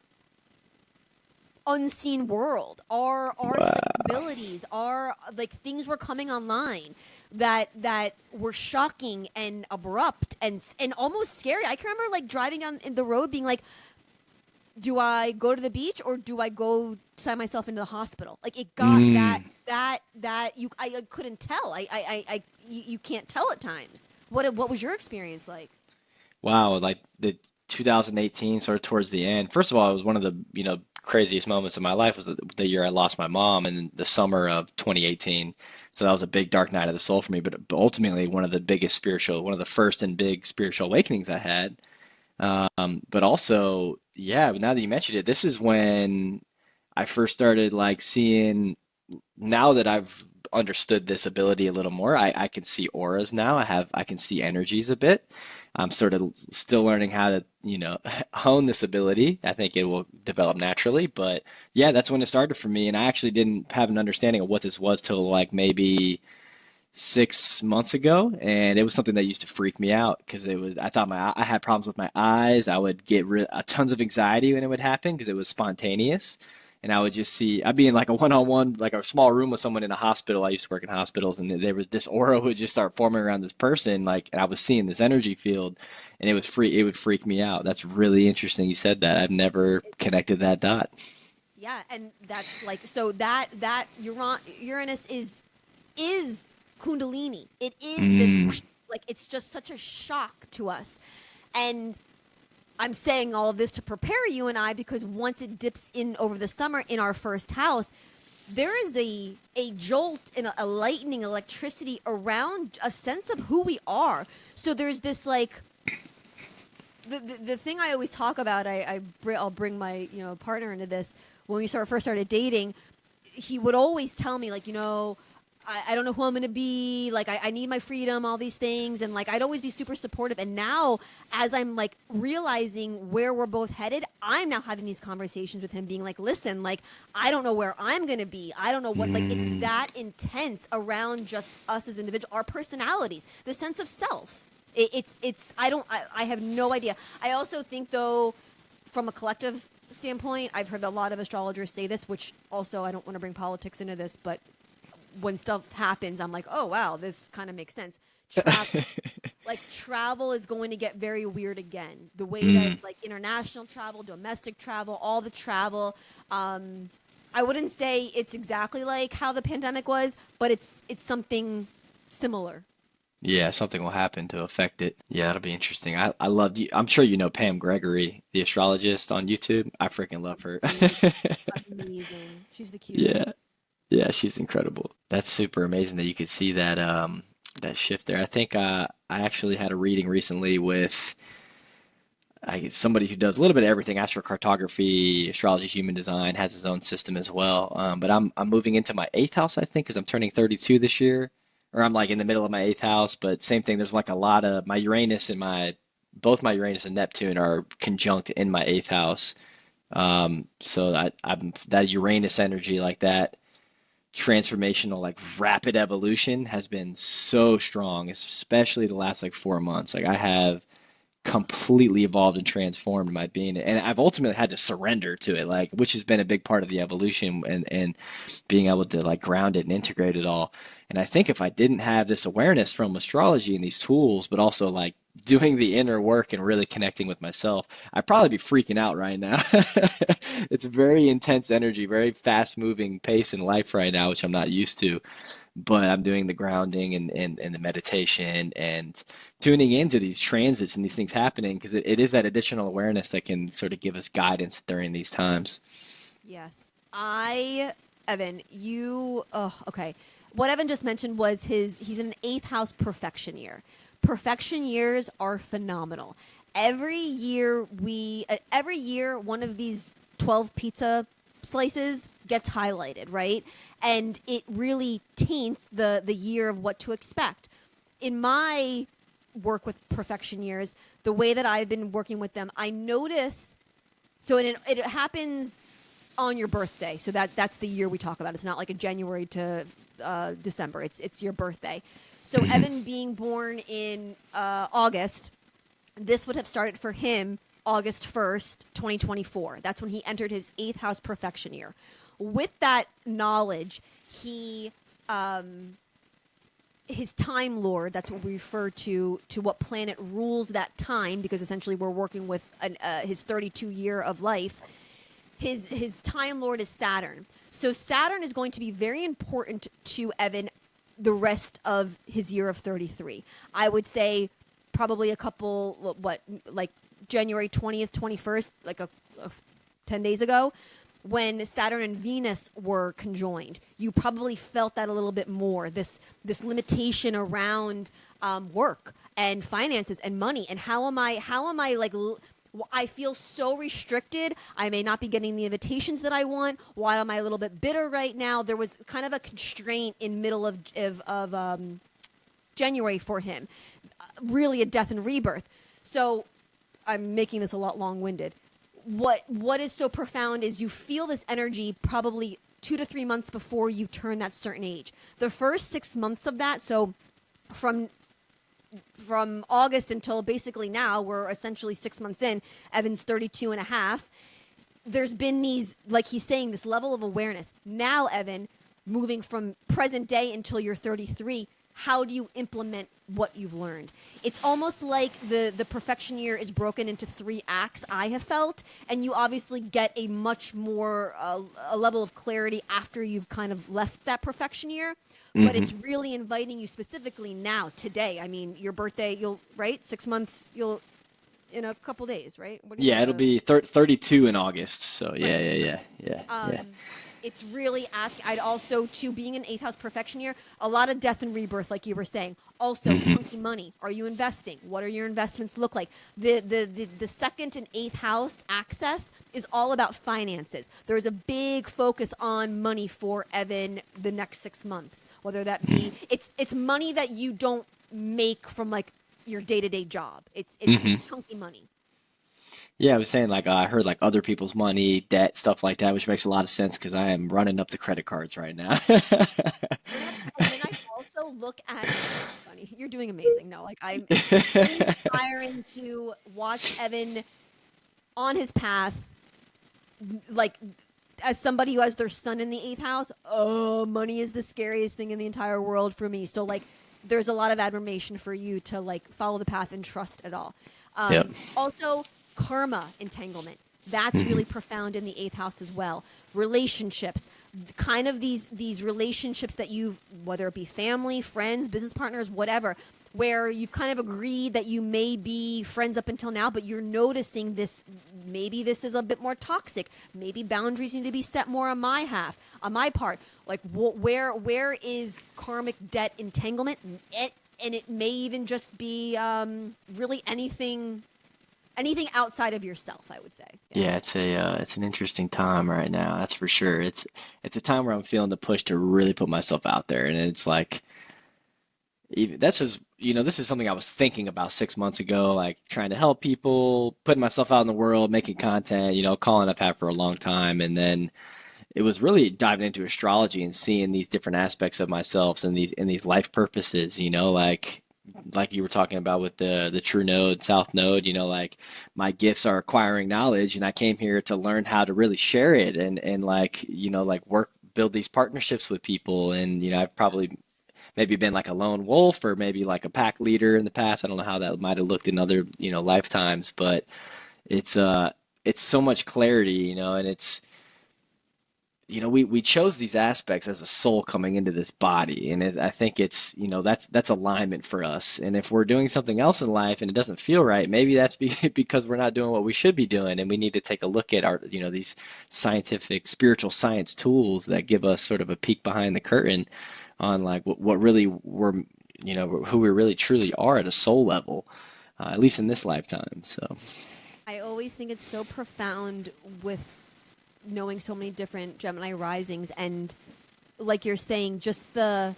unseen world, our psychic wow. abilities, our like things were coming online that were shocking and abrupt and almost scary. I can remember like driving down in the road being like, do I go to the beach or do I go sign myself into the hospital? Like it got Mm. that you I couldn't tell. You can't tell at times. What was your experience like? Wow, like the 2018 sort of towards the end. First of all, it was one of the craziest moments of my life was the year I lost my mom in the summer of 2018. So that was a big dark night of the soul for me, but ultimately one of the first and big spiritual awakenings I had. But also, yeah, now that you mentioned it, this is when I first started like seeing, now that I've understood this ability a little more, I can see auras now. I can see energies a bit. I'm sort of still learning how to, hone this ability. I think it will develop naturally, but yeah, that's when it started for me. And I actually didn't have an understanding of what this was till like maybe 6 months ago, and it was something that used to freak me out because I thought I had problems with my eyes. I would get tons of anxiety when it would happen because it was spontaneous, and I'd be in like a one-on-one, like a small room with someone in a hospital. I used to work in hospitals, and there was this aura would just start forming around this person, like, and I was seeing this energy field, and it would freak me out. That's really interesting you said that. I've never connected that dot. Yeah, and that's like so that Uranus is Kundalini. It is this Mm, like it's just such a shock to us. And I'm saying all of this to prepare you and I because once it dips in over the summer in our first house, there is a jolt and a lightning electricity around a sense of who we are. So there's this like the thing I always talk about. I'll bring my partner into this. When we first started dating, he would always tell me like I don't know who I'm going to be. Like, I need my freedom, all these things. And, like, I'd always be super supportive. And now, as I'm, like, realizing where we're both headed, I'm now having these conversations with him being like, listen, like, I don't know where I'm going to be. I don't know what, like, it's mm. that intense around just us as individuals, our personalities, the sense of self. I have no idea. I also think, though, from a collective standpoint, I've heard a lot of astrologers say this, which also I don't want to bring politics into this, but when stuff happens, I'm like, oh wow, this kind of makes sense. Travel, like travel is going to get very weird again. The way that Mm. like international travel, domestic travel, all the travel. I wouldn't say it's exactly like how the pandemic was, but it's something similar. Yeah, something will happen to affect it. Yeah, that'll be interesting. I love you. I'm sure you know Pam Gregory, the astrologist on YouTube. I freaking love her. Amazing, amazing. She's the cutest. Yeah, yeah, she's incredible. That's super amazing that you could see that shift there. I think I actually had a reading recently with somebody who does a little bit of everything, astrocartography, astrology, human design, has his own system as well. But I'm moving into my eighth house, I think, because I'm turning 32 this year, or I'm like in the middle of my eighth house. But same thing, there's like a lot of my Uranus and both my Uranus and Neptune are conjunct in my eighth house. So I'm that Uranus energy, like that transformational, like rapid evolution, has been so strong, especially the last like 4 months. Like I have completely evolved and transformed my being, and I've ultimately had to surrender to it, like, which has been a big part of the evolution, and being able to like ground it and integrate it all. And I think if I didn't have this awareness from astrology and these tools, but also like doing the inner work and really connecting with myself, I'd probably be freaking out right now. It's very intense energy, very fast moving pace in life right now, which I'm not used to, but I'm doing the grounding and the meditation and tuning into these transits and these things happening, because it is that additional awareness that can sort of give us guidance during these times. Yes. Evan, okay. What Evan just mentioned was he's in an eighth house perfection year. Perfection years are phenomenal. Every year, one of these 12 pizza slices gets highlighted, right? And it really taints the year of what to expect. In my work with perfection years, the way that I've been working with them, I notice, so it happens on your birthday. So that's the year we talk about. It's not like a January to December. It's your birthday. So Evan being born in August, this would have started for him August 1st, 2024. That's when he entered his eighth house perfection year. With that knowledge, his time lord, that's what we refer to what planet rules that time, because essentially we're working with his 32 year of life. His time lord is Saturn. So Saturn is going to be very important to Evan the rest of his year of 33. I would say probably a couple, like January 20th, 21st, like 10 days ago, when Saturn and Venus were conjoined. You probably felt that a little bit more, this limitation around work and finances and money. And how am I like, I feel so restricted. I may not be getting the invitations that I want. Why am I a little bit bitter right now? There was kind of a constraint in middle of January for him, really a death and rebirth. So I'm making this a lot long-winded. What is so profound is you feel this energy probably 2 to 3 months before you turn that certain age. The first 6 months of that, so from August until basically now, we're essentially 6 months in, Evan's 32 and a half. There's been these, like he's saying, this level of awareness. Now, Evan, moving from present day until you're 33, how do you implement what you've learned? It's almost like the perfection year is broken into 3 acts, I have felt, and you obviously get a much more a level of clarity after you've kind of left that perfection year. But it's really inviting you specifically now, today. I mean, your birthday, right? 6 months, in a couple days, right? Yeah, it'll be 32 in August. So yeah. It's really I'd also, too, being an eighth house perfection year, a lot of death and rebirth, like you were saying. Also, chunky money. Are you investing? What are your investments look like? The second and eighth house access is all about finances. There's a big focus on money for Evan the next 6 months. Whether that be, it's money that you don't make from like your day-to-day job. It's chunky money. Yeah, I was saying like I heard like other people's money, debt, stuff like that, which makes a lot of sense because I am running up the credit cards right now. And then I also look at, it's so funny. You're doing amazing. No, like it's really inspiring to watch Evan on his path, like as somebody who has their son in the eighth house. Oh, money is the scariest thing in the entire world for me. So like, there's a lot of admiration for you to like follow the path and trust it all. Yep. Also, karma entanglement. That's really profound in the eighth house as well. Relationships, kind of these relationships that you've, whether it be family, friends, business partners, whatever, where you've kind of agreed that you may be friends up until now, but you're noticing this, maybe this is a bit more toxic. Maybe boundaries need to be set more on my part. Like where is karmic debt entanglement? And it may even just be really anything anything outside of yourself, I would say. Yeah. Yeah, it's an interesting time right now. That's for sure. It's a time where I'm feeling the push to really put myself out there, and it's like even that's just this is something I was thinking about 6 months ago, like trying to help people, putting myself out in the world, making content, calling I've had for a long time, and then it was really diving into astrology and seeing these different aspects of myself and these life purposes, like you were talking about with the true node, south node, like my gifts are acquiring knowledge and I came here to learn how to really share it and like, like build these partnerships with people. And, I've probably Yes. maybe been like a lone wolf or maybe like a pack leader in the past. I don't know how that might have looked in other, lifetimes, but it's it's so much clarity, and it's we chose these aspects as a soul coming into this body, and I think it's that's alignment for us. And if we're doing something else in life and it doesn't feel right, maybe that's because we're not doing what we should be doing, and we need to take a look at our these scientific spiritual science tools that give us sort of a peek behind the curtain on like what really we're who we really truly are at a soul level, at least in this lifetime. So I always think it's so profound with knowing so many different Gemini risings, and like you're saying, just the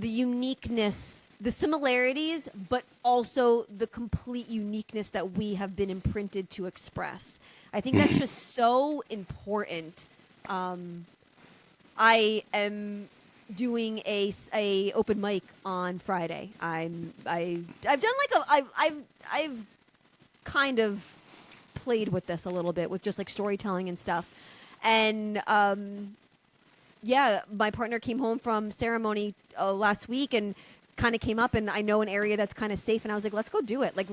uniqueness, the similarities, but also the complete uniqueness that we have been imprinted to express. I think that's just so important. I am doing a open mic on Friday. I've done like I've kind of played with this a little bit with just like storytelling and stuff. And yeah, my partner came home from ceremony last week and kind of came up, and I know an area that's kind of safe, and I was like, let's go do it. Like,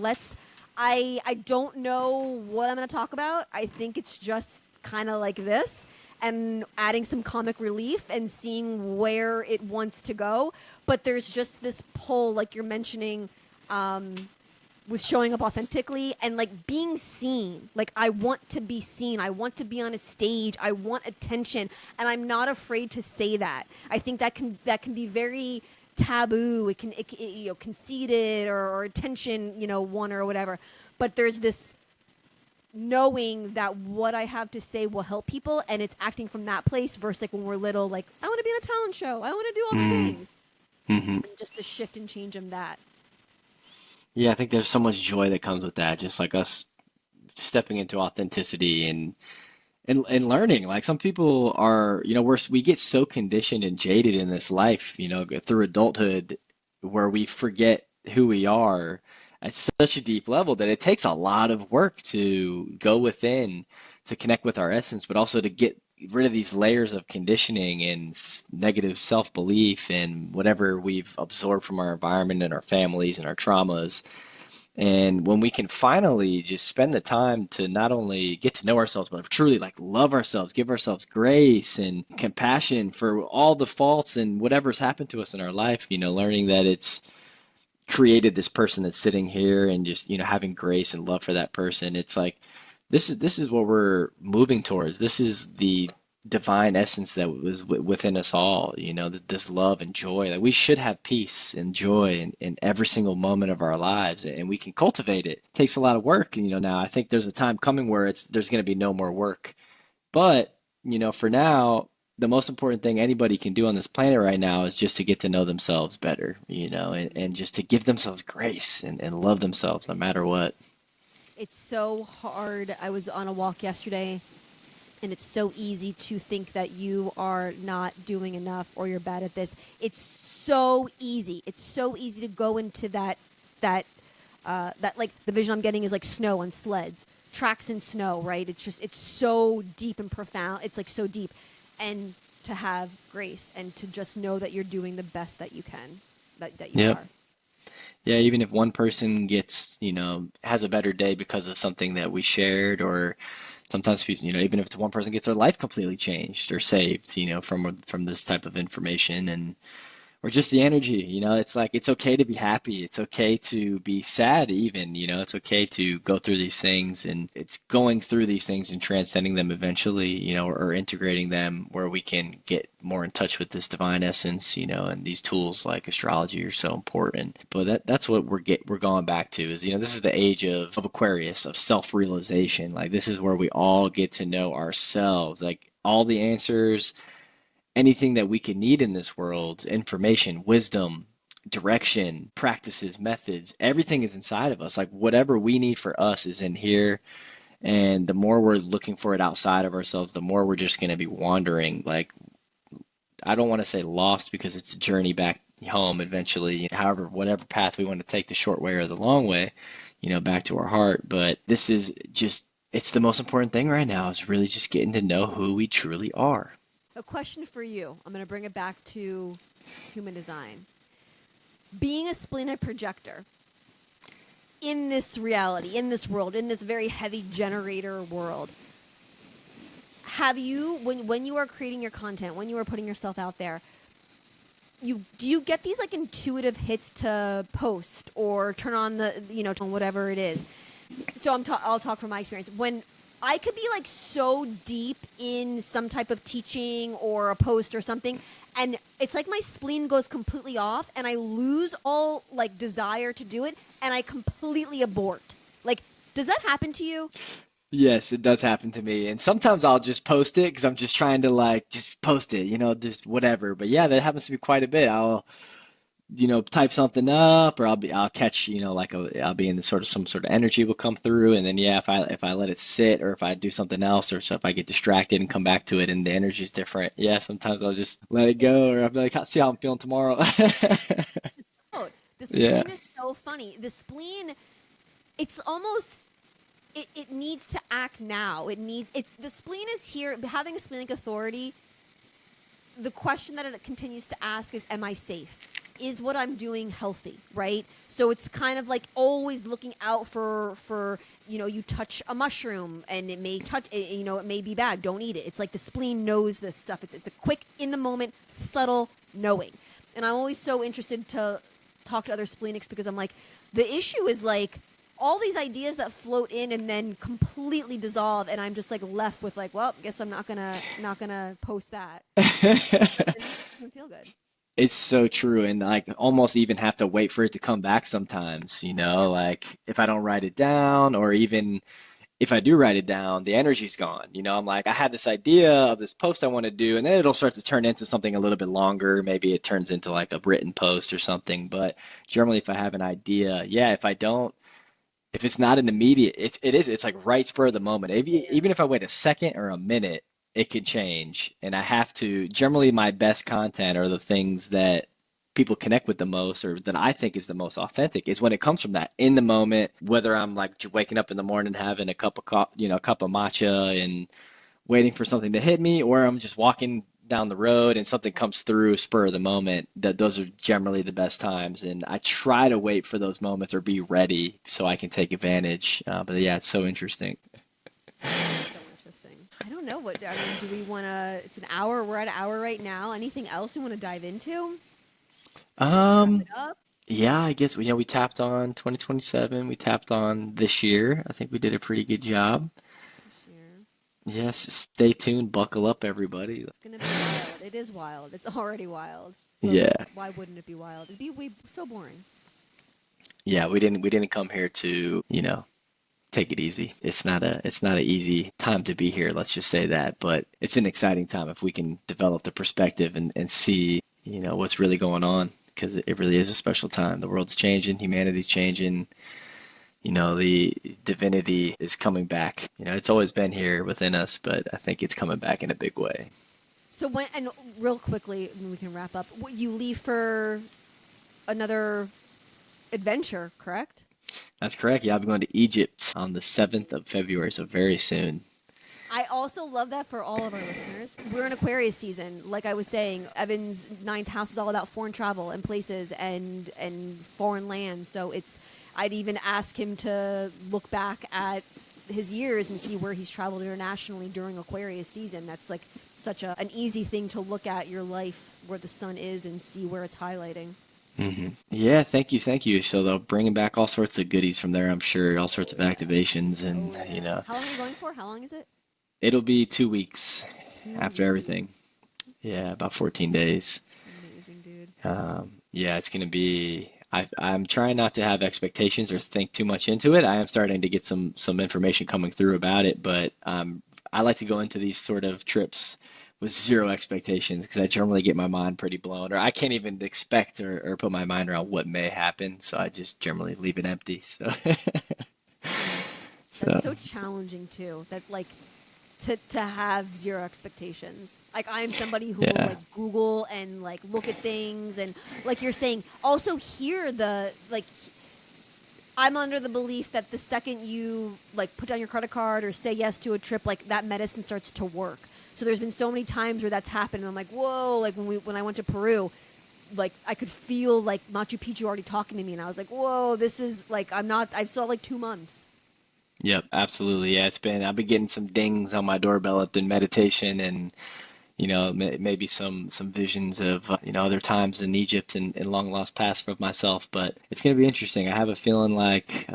I don't know what I'm going to talk about. I think it's just kind of like this, and adding some comic relief and seeing where it wants to go. But there's just this pull, like you're mentioning, with showing up authentically and like being seen. Like, I want to be seen. I want to be on a stage. I want attention, and I'm not afraid to say that. I think that can be very taboo. It can conceited or attention, one or whatever. But there's this knowing that what I have to say will help people, and it's acting from that place versus like when we're little, like, I want to be in a talent show. I want to do all the things. mm-hmm. And just the shift and change of that. Yeah, I think there's so much joy that comes with that, just like us stepping into authenticity and learning. Like some people are, we get so conditioned and jaded in this life, through adulthood, where we forget who we are at such a deep level that it takes a lot of work to go within to connect with our essence, but also to get rid of these layers of conditioning and negative self-belief and whatever we've absorbed from our environment and our families and our traumas. And when we can finally just spend the time to not only get to know ourselves, but truly like love ourselves, give ourselves grace and compassion for all the faults and whatever's happened to us in our life, learning that it's created this person that's sitting here and just, having grace and love for that person. It's like, this is what we're moving towards. This is the divine essence that was within us all, this love and joy. Like we should have peace and joy in every single moment of our lives, and we can cultivate it. It takes a lot of work, now I think there's a time coming where there's going to be no more work. But, for now, the most important thing anybody can do on this planet right now is just to get to know themselves better, and just to give themselves grace and love themselves no matter what. It's so hard. I was on a walk yesterday, and it's so easy to think that you are not doing enough or you're bad at this. It's so easy. It's so easy to go into that like the vision I'm getting is like snow on sleds, tracks in snow, right? It's so deep and profound. It's like so deep. And to have grace and to just know that you're doing the best that you can, that you Yep. are. Yeah, even if one person gets, has a better day because of something that we shared, or sometimes, even if it's one person gets their life completely changed or saved, from this type of information, and or just the energy, it's like it's okay to be happy. It's okay to be sad even, it's okay to go through these things, and it's going through these things and transcending them eventually, or integrating them where we can get more in touch with this divine essence, and these tools like astrology are so important. But that's what we're going back to is, this is the age of Aquarius, of self-realization. Like this is where we all get to know ourselves, like all the answers, anything that we could need in this world, information, wisdom, direction, practices, methods, everything is inside of us. Like whatever we need for us is in here. And the more we're looking for it outside of ourselves, the more we're just going to be wandering. Like, I don't want to say lost because it's a journey back home eventually. However, whatever path we want to take, the short way or the long way, back to our heart. But this is just, it's the most important thing right now is really just getting to know who we truly are. A question for you. I'm going to bring it back to human design. Being a splenic projector in this reality, in this world, in this very heavy generator world, have you, when you are creating your content, when you are putting yourself out there, do you get these like intuitive hits to post or turn on the, whatever it is? So I'll talk from my experience. When I could be like so deep in some type of teaching or a post or something, and it's like my spleen goes completely off and I lose all like desire to do it and I completely abort. Like, does that happen to you? Yes, it does happen to me. And sometimes I'll just post it because I'm just trying to like just post it, just whatever. But yeah, that happens to me quite a bit. I'll type something up, or I'll catch, I'll be in the some sort of energy will come through, and then yeah, if I let it sit, or if I do something else, or so if I get distracted and come back to it, and the energy is different, yeah, sometimes I'll just let it go, or I'll be like, see how I'm feeling tomorrow. The Yeah. spleen is so funny. The spleen, it's almost. It needs to act now. The spleen is here. Having a splenic authority, the question that it continues to ask is, am I safe? Is what I'm doing healthy, right? So it's kind of like always looking out for you touch a mushroom and it may it may be bad. Don't eat it. It's like the spleen knows this stuff. It's a quick, in the moment, subtle knowing. And I'm always so interested to talk to other splenics because I'm like, the issue is like, all these ideas that float in and then completely dissolve, and I'm just like left with like, well, guess I'm not gonna post that. It doesn't feel good. It's so true, and like almost even have to wait for it to come back sometimes, Yeah. like if I don't write it down, or even if I do write it down, the energy's gone. I'm like, I had this idea of this post I want to do, and then it'll start to turn into something a little bit longer. Maybe it turns into like a written post or something. But generally, if I have an idea, yeah, if it's not an immediate, it's like right spur of the moment. Even if I wait a second or a minute, it can change. And I have to, generally my best content are the things that people connect with the most, or that I think is the most authentic, is when it comes from that in the moment, whether I'm like waking up in the morning having a cup of cup of matcha and waiting for something to hit me, or I'm just walking down the road and something comes through spur of the moment. That those are generally the best times, and I try to wait for those moments or be ready so I can take advantage. But yeah, it's so interesting. So interesting. I don't know do we want to? It's an hour. We're at an hour right now. Anything else you want to dive into? Wrap Um, it up. yeah, I guess we tapped on 2027. We tapped on this year. I think we did a pretty good job. This year. Yes, stay tuned. Buckle up, everybody. It's gonna be wild. It is wild. It's already wild. But Yeah. why wouldn't it be wild? It'd be so boring. Yeah, we didn't come here to, take it easy. It's not an easy time to be here, let's just say that, but it's an exciting time if we can develop the perspective and see, what's really going on, because it really is a special time. The world's changing, humanity's changing, the divinity is coming back. It's always been here within us, but I think it's coming back in a big way. So and real quickly, we can wrap up. You leave for another adventure, correct? That's correct. Yeah, I'll be going to Egypt on the 7th of February, so very soon. I also love that for all of our listeners. We're in Aquarius season. Like I was saying, Evan's ninth house is all about foreign travel and places and foreign lands. So I'd even ask him to look back at his years and see where he's traveled internationally during Aquarius season. That's like such an easy thing to look at your life where the sun is and see where it's highlighting. Yeah, thank you, thank you. So they'll bring back all sorts of goodies from there, I'm sure, all sorts of activations, and How long are you going for? How long is it? it'll be 2 weeks 2 after everything. weeks. Yeah, about 14 days. Amazing, dude. Yeah, it's gonna be. I'm trying not to have expectations or think too much into it. I am starting to get some information coming through about it, but I like to go into these sort of trips with zero expectations because I generally get my mind pretty blown, or I can't even expect or put my mind around what may happen. So I just generally leave it empty. So, That's so so challenging too. That like to have zero expectations. Like I am somebody who will yeah, like Google and like look at things and like you're saying also hear the like I'm under the belief that the second you like put down your credit card or say yes to a trip, like that medicine starts to work. So there's been so many times where that's happened and I'm like, whoa, like when I went to Peru, like I could feel like Machu Picchu already talking to me and I was like, whoa, this is like I've still like 2 months. yep, absolutely. Yeah, I've been getting some dings on my doorbell at the meditation, and maybe some visions of other times in Egypt and long lost past of myself. But it's going to be interesting. I have a feeling like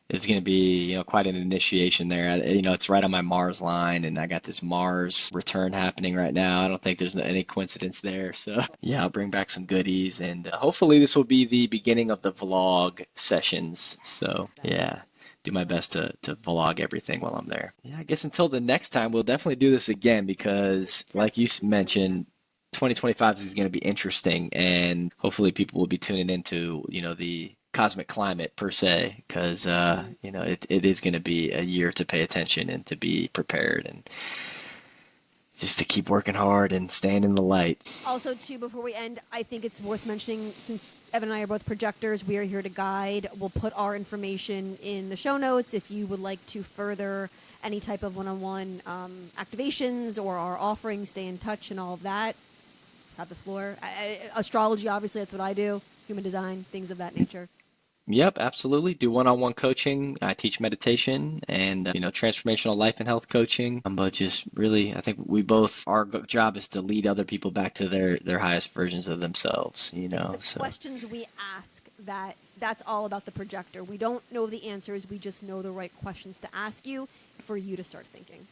it's going to be quite an initiation there. It's right on my Mars line, and I got this Mars return happening right now. I don't think there's any coincidence there. So yeah, I'll bring back some goodies, and hopefully this will be the beginning of the vlog sessions. So yeah, do my best to vlog everything while I'm there. Yeah, I guess until the next time, we'll definitely do this again because, like you mentioned, 2025 is going to be interesting, and hopefully people will be tuning into, the cosmic climate per se, because, it is going to be a year to pay attention and to be prepared and just to keep working hard and staying in the light. Also, too, before we end, I think it's worth mentioning since Evan and I are both projectors, we are here to guide. We'll put our information in the show notes if you would like to further any type of one-on-one activations or our offerings, stay in touch and all of that. Have the floor. Astrology, obviously, that's what I do. Human design, things of that nature. Yep, absolutely. Do one-on-one coaching. I teach meditation and, transformational life and health coaching. But just really, I think our job is to lead other people back to their highest versions of themselves, It's the questions we ask that's all about the projector. We don't know the answers. We just know the right questions to ask you for you to start thinking.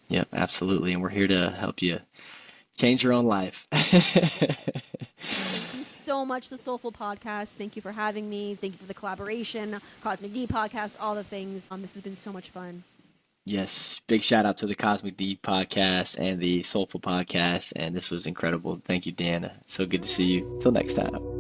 Yep, absolutely. And we're here to help you change your own life. Thank you so much, the Soulful Podcast. Thank you for having me. Thank you for the collaboration, Cosmic Dee Podcast, all the things. This has been so much fun. Yes, big shout out to the Cosmic Dee Podcast and the Soulful Podcast. And this was incredible. Thank you, Deanna. So good to see you. Till next time.